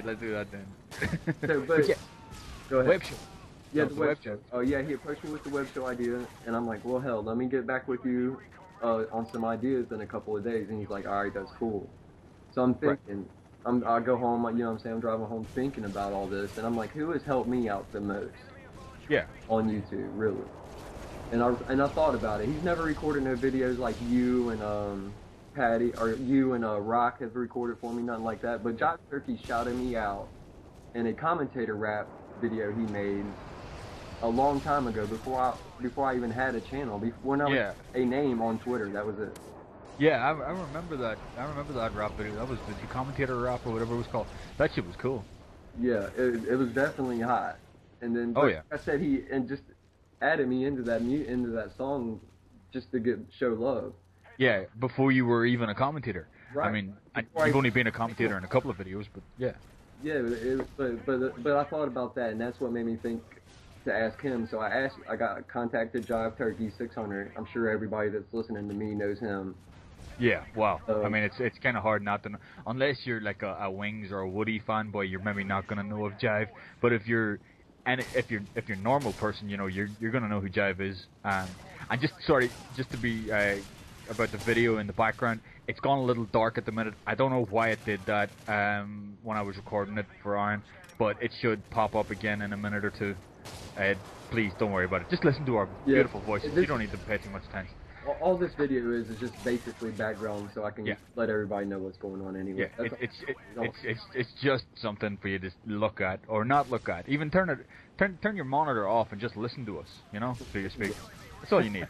let's do that then. So, But but yeah, go ahead. web show. Yeah, No, the the web web show. show. Oh yeah, he approached me with the web show idea, and I'm like, well, hell, let me get back with you on some ideas in a couple of days. And he's like, all right, that's cool. So I'm Right. thinking, I go home, you know what I'm saying, I'm driving home thinking about all this, and I'm like, who has helped me out the most Yeah. on YouTube, really? And I thought about it. He's never recorded no videos like you and Patty or you and Rock have recorded for me, nothing like that. But Yeah. Josh Turkey shouted me out in a commentator rap video he made a long time ago before I even had a channel, before when I was Yeah. a name on Twitter. That was it. Yeah, I remember that. I remember that rap video. That was the commentator rap or whatever it was called. That shit was cool. Yeah, it was definitely hot. And then, Oh but yeah. like I said, he and just added me into that song just to get show love. Yeah, before you were even a commentator. I Right. mean, Before you've I only been a commentator in a couple of videos, but yeah. Yeah, but I thought about that, and that's what made me think to ask him. So I got contacted Jive Turkey 600. I'm sure everybody that's listening to me knows him. Yeah, wow. I Um, mean, it's kind of hard not to know, unless you're like a Wings or a Woody fanboy. You're maybe not gonna know of Jive, but if you're a normal person, you know, you're gonna know who Jive is. And just sorry, just to be about the video in the background, it's gone a little dark at the minute. I don't know why it did that when I was recording it for Aaron, but it should pop up again in a minute or two. Uh, please don't worry about it. Just listen to our yeah, beautiful voices. You this don't need to pay too much attention. all this video is just basically background, so I can Yeah. let everybody know what's going on anyway. Yeah, That's all. it's just something for you to look at or not look at. Even turn your monitor off and just listen to us. You know, through your speakers. That's all you need.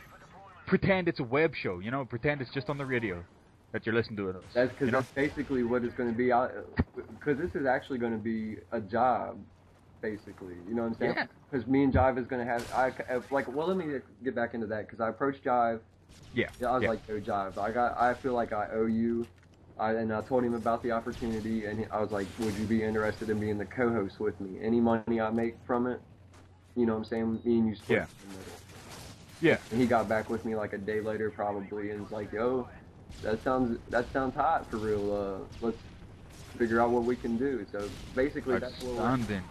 Pretend it's a web show. You know, pretend it's just on the radio that you're listening to us. That's because You know. that's basically what it's going to be. Because this is actually going to be a job, basically. You know what I'm saying? Yeah. Because me and Jive is going to well, let me get back into that because I approached Jive. Yeah. Yeah, I was Yeah. like, yo, Jive, I feel like I owe you. And I told him about the opportunity, and I was like, would you be interested in being the co-host with me? Any money I make from it, you know what I'm saying? Me and you split Yeah. in the middle. Yeah. And he got back with me like a day later, probably, and was like, yo, that sounds hot for real. Let's figure out what we can do. So basically, that's what Outstanding.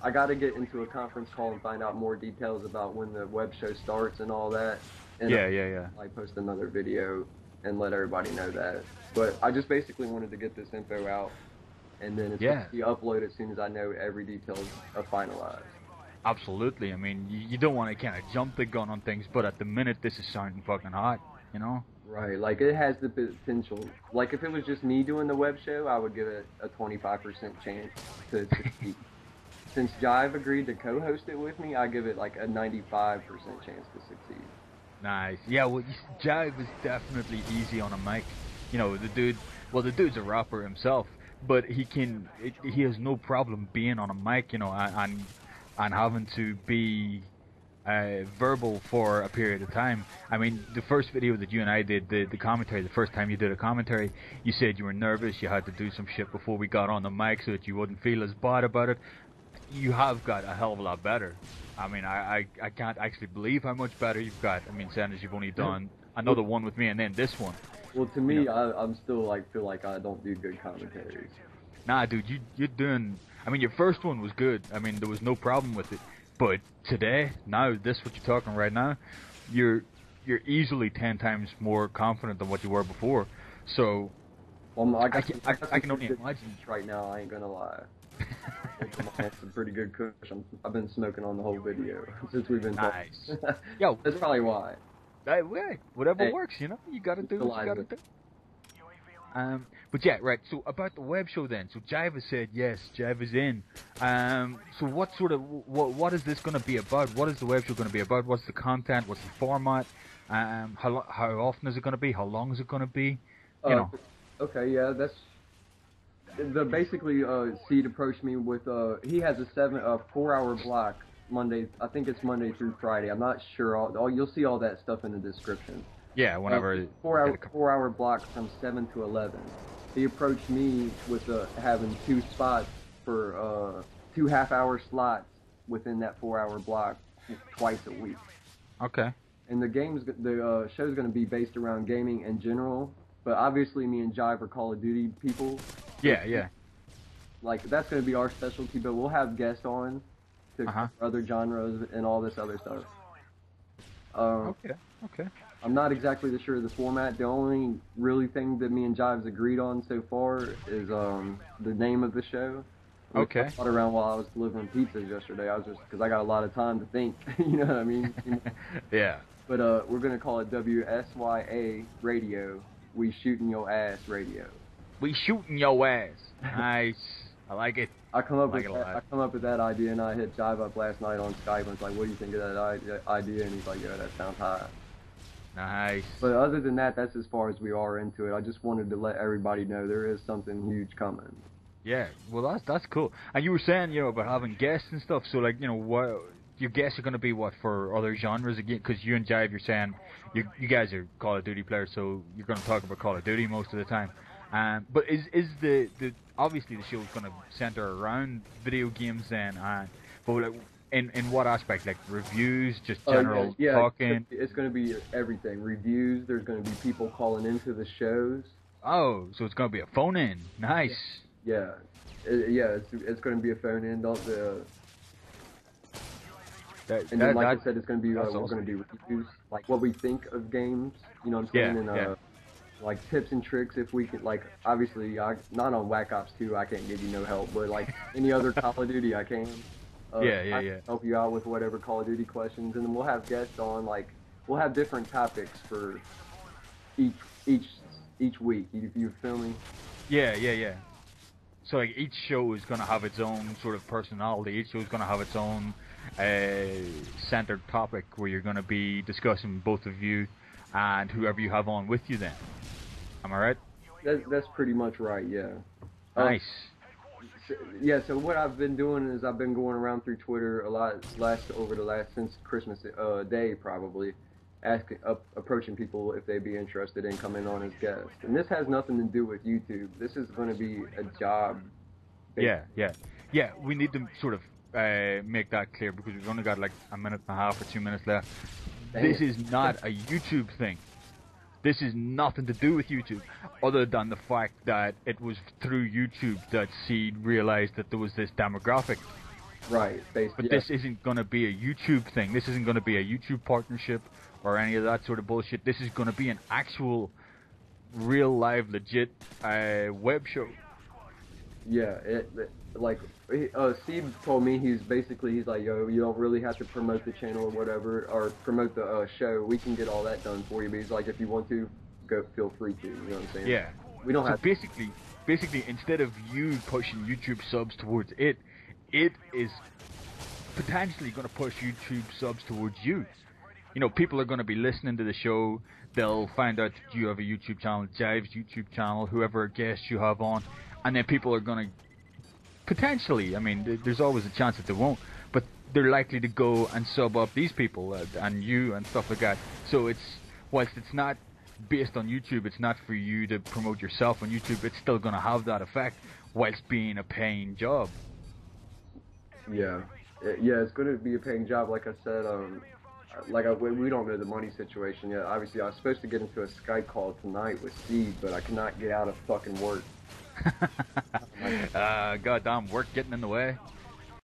I got to get into a conference call and find out more details about when the web show starts and all that. And Yeah. Yeah. Yeah. I post another video and let everybody know that. But I just basically wanted to get this info out, and then it's going Yeah. to be uploaded as soon as I know every detail is finalized. Absolutely. I mean, you don't want to kind of jump the gun on things, but at the minute this is sounding fucking hot. You know. Right, like it has the potential. Like if it was just me doing the web show, I would give it a 25% chance to succeed. Since Jive agreed to co-host it with me, I give it like a 95% chance to succeed. Nice. Yeah, well, Jive is definitely easy on a mic. You know, the dude's a rapper himself, but he has no problem being on a mic, you know, and having to be verbal for a period of time. I mean, the first video that you and I did, the commentary, the first time you did a commentary, you said you were nervous, you had to do some shit before we got on the mic so that you wouldn't feel as bad about it. You have got a hell of a lot better. I mean, I can't actually believe how much better you've got. I mean, saying as you've only done another one with me and then this one. Well, to You me, know, I'm still like feel like I don't do good commentaries. nah, dude, you're doing. I mean, your first one was good. I mean, there was no problem with it. But today, now, this what you're talking right now, you're you're easily 10 times more confident than what you were before. So, Well, I can only imagine. right now. I ain't gonna lie. It's a pretty good kush. I've been smoking on the whole video since we've been talking. Nice. Yeah, That's probably why. that way, whatever Hey, works, you know. You gotta do what you utilize gotta it. do. But yeah, right. So about the web show then. So Jive said yes, Jive is in. So what sort of what is this going to be about? What is the web show going to be about? What's the content? What's the format? How often is it going to be? How long is it going to be? You Uh, know. okay, yeah, that's basically. Seed approached me with he has a 4 hour block Monday. I think it's Monday through Friday. I'm not sure. You'll see all that stuff in the description. Yeah. Whenever. 4 hour block from 7 to 11. He approached me with having two spots for 2 half-hour slots within that 4 hour block twice a week. Okay. And the show's going to be based around gaming in general, but obviously me and Jive are Call of Duty people. Yeah. Yeah. like that's gonna be our specialty, but we'll have guests on to Uh-huh. cover other genres and all this other stuff. Okay. Okay. I'm not exactly sure of the format. The only really thing that me and Jives agreed on so far is the name of the show. Okay. I thought around while I was delivering pizzas yesterday. I was just because I got a lot of time to think. You know what I mean? Yeah. But we're gonna call it WSYA Radio. We shooting your ass radio. We shooting your ass. Nice. I like it. I come up Like with it a that, lot. I come up with that idea, and I hit Jive up last night on Skype. And it's like, what do you think of that idea? And he's like, yeah, that sounds high. Nice. But other than that, that's as far as we are into it. I just wanted to let everybody know there is something huge coming. Yeah. Well, that's cool. And you were saying, about having guests and stuff. So, like, what your guests are going to be what for other genres again? Because you and Jive, you're saying you guys are Call of Duty players, so you're going to talk about Call of Duty most of the time. But is the obviously the show's going to center around video games then? But like, in what aspect? Like reviews, just general yeah, talking. it's going to be everything. Reviews. There's going to be people calling into the shows. Oh, so it's going to be a phone in. Nice. Yeah, it's going to be a phone in. And then, like I said, it's going to be we're going to do reviews, like what we think of games. You know what I'm saying? Yeah, and like tips and tricks if we can. Like obviously, not on Whack Ops 2, I can't give you no help, but like any other Call of Duty, I can. I can help you out with whatever Call of Duty questions, and then we'll have guests on. Like we'll have different topics for each week. You feel me? Yeah. So like each show is going to have its own sort of personality. Each show is going to have its own centered topic where you're going to be discussing both of you and whoever you have on with you then. Am I right? That's pretty much right, yeah. Nice. So what I've been doing is I've been going around through Twitter a lot since Christmas Day probably, approaching people if they'd be interested in coming on as guests. And this has nothing to do with YouTube. This is going to be a job. Yeah. We need to sort of make that clear because we've only got like a minute and a half or 2 minutes left. This is not a YouTube thing. This is nothing to do with YouTube, other than the fact that it was through YouTube that Seed realized that there was this demographic. Right. But this isn't going to be a YouTube thing. This isn't going to be a YouTube partnership or any of that sort of bullshit. This is going to be an actual, real, live, legit web show. Yeah, Steve told me he's like, yo, you don't really have to promote the channel or whatever, or promote the show. We can get all that done for you. But he's like, if you want to, go, feel free to. You know what I'm saying? Yeah. We don't have. Basically, instead of you pushing YouTube subs towards it is potentially going to push YouTube subs towards you. People are going to be listening to the show. They'll find out that you have a YouTube channel, Jive's YouTube channel, whoever guest you have on. And then people are going to potentially, there's always a chance that they won't, but they're likely to go and sub up these people and you and stuff like that. So whilst it's not based on YouTube, it's not for you to promote yourself on YouTube, it's still going to have that effect whilst being a paying job. Yeah, it's going to be a paying job, like I said. We don't know the money situation yet. Obviously, I was supposed to get into a Skype call tonight with Steve, but I cannot get out of fucking work. Goddamn work getting in the way.